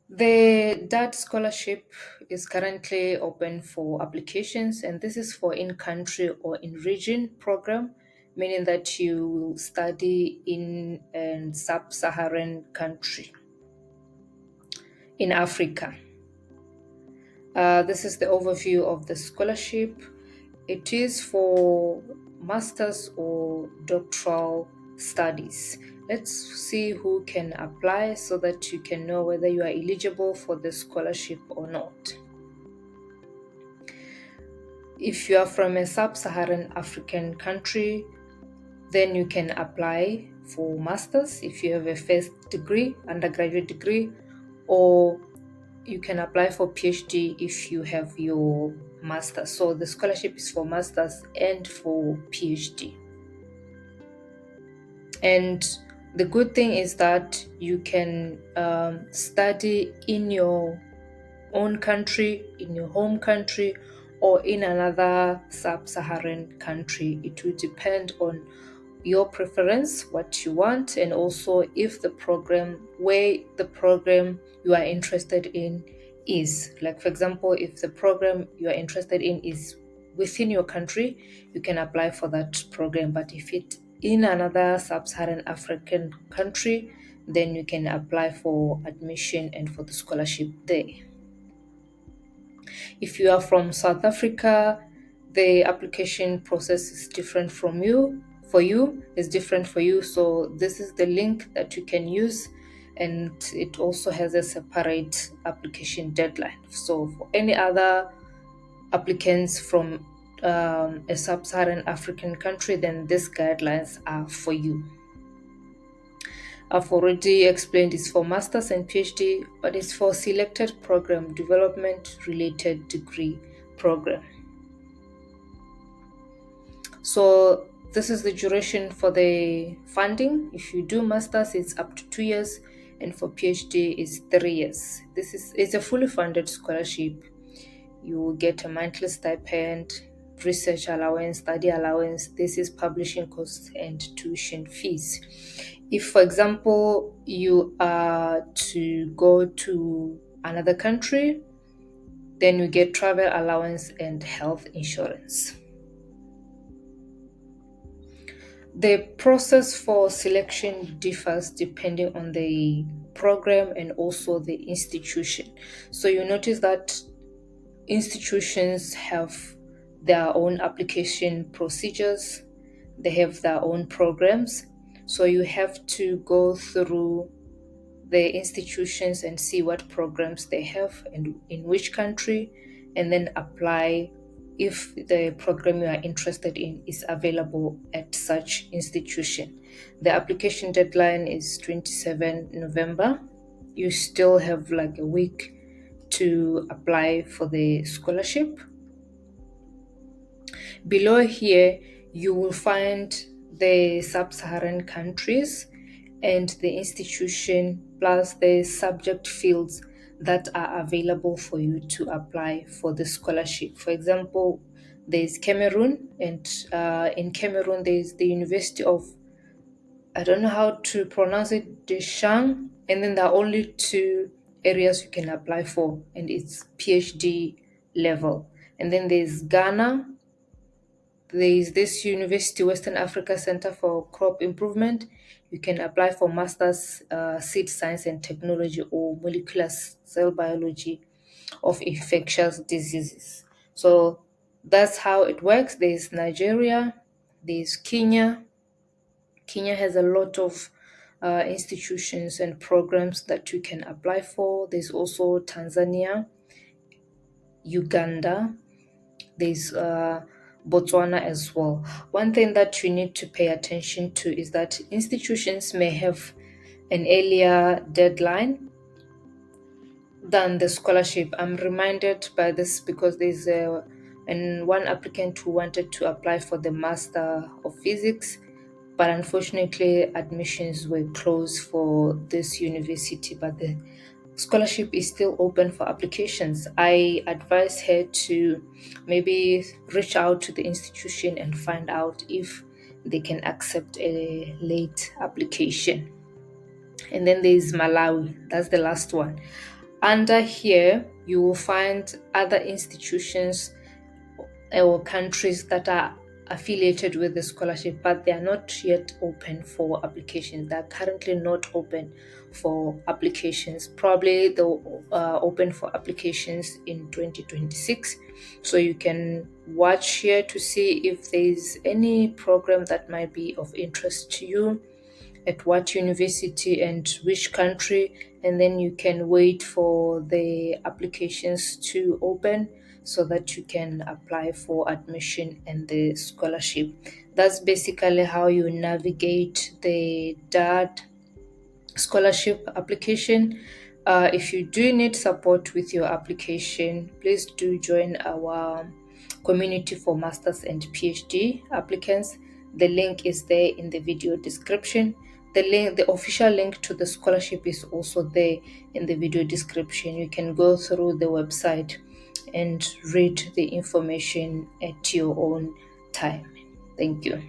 The DAAD scholarship is currently open for applications, and this is for in-country or in-region program, meaning that you will study in a Sub-Saharan country in Africa. This is the overview of the scholarship. It is for master's or doctoral studies. Let's see who can apply so that you can know whether you are eligible for the scholarship or not. If you are from a sub-Saharan African country, then you can apply for master's if you have a first degree, undergraduate degree, or you can apply for PhD if you have your master's. So the scholarship is for master's and for PhD. And the good thing is that you can study in your own country, in your home country, or in another sub-Saharan country. It will depend on your preference, what you want, and also if the program, where the program you are interested in is. Like, for example, if the program you are interested in is within your country, you can apply for that program. But if it in another sub-Saharan African country, then you can apply for admission and for the scholarship there. If you are from South Africa, the application process is different from you. For you, is different for you. So this is the link that you can use, and it also has a separate application deadline. So for any other applicants from a sub-Saharan African country, then these guidelines are for you. I've already explained it's for master's and PhD, but it's for selected program development related degree program. So this is the duration for the funding. If you do master's, it's up to 2 years, and for PhD, it's 3 years. It's a fully funded scholarship. You will get a monthly stipend, research allowance, study allowance. This is publishing costs and tuition fees. If, for example, you are to go to another country, then you get travel allowance and health insurance. The process for selection differs depending on the program and also the institution. So you notice that institutions have their own application procedures, they have their own programs. So you have to go through the institutions and see what programs they have and in which country, and then apply if the program you are interested in is available at such institution. The application deadline is 27 November. You still have like a week to apply for the scholarship. Below here, you will find the sub-Saharan countries and the institution plus the subject fields that are available for you to apply for the scholarship. For example, there's Cameroon, and in Cameroon, there's the University of, I don't know how to pronounce it, Deschamps, and then there are only two areas you can apply for, and it's PhD level. And then there's Ghana, there is this University Western Africa Center for Crop Improvement. You can apply for Masters Seed Science and Technology or Molecular Cell Biology of Infectious Diseases. So that's how it works. There's Nigeria, there's Kenya. Kenya has a lot of institutions and programs that you can apply for. There's also Tanzania, Uganda, there's Botswana as well. One thing that you need to pay attention to is that institutions may have an earlier deadline than the scholarship. I'm reminded by this because there's one applicant who wanted to apply for the Master of Physics, but unfortunately admissions were closed for this university, but the scholarship is still open for applications. I advise her to maybe reach out to the institution and find out if they can accept a late application. And then there's Malawi, that's the last one. Under here, you will find other institutions or countries that are affiliated with the scholarship, but they are not yet open for applications. They are currently not open for applications. Probably they'll open for applications in 2026. So you can watch here to see if there's any program that might be of interest to you, at what university and which country, and then you can wait for the applications to open so that you can apply for admission and the scholarship. That's basically how you navigate the DAAD scholarship application. If you do need support with your application, please do join our community for masters and PhD applicants. The link is there in the video description. The official link to the scholarship is also there in the video description. You can go through the website and read the information at your own time. Thank you.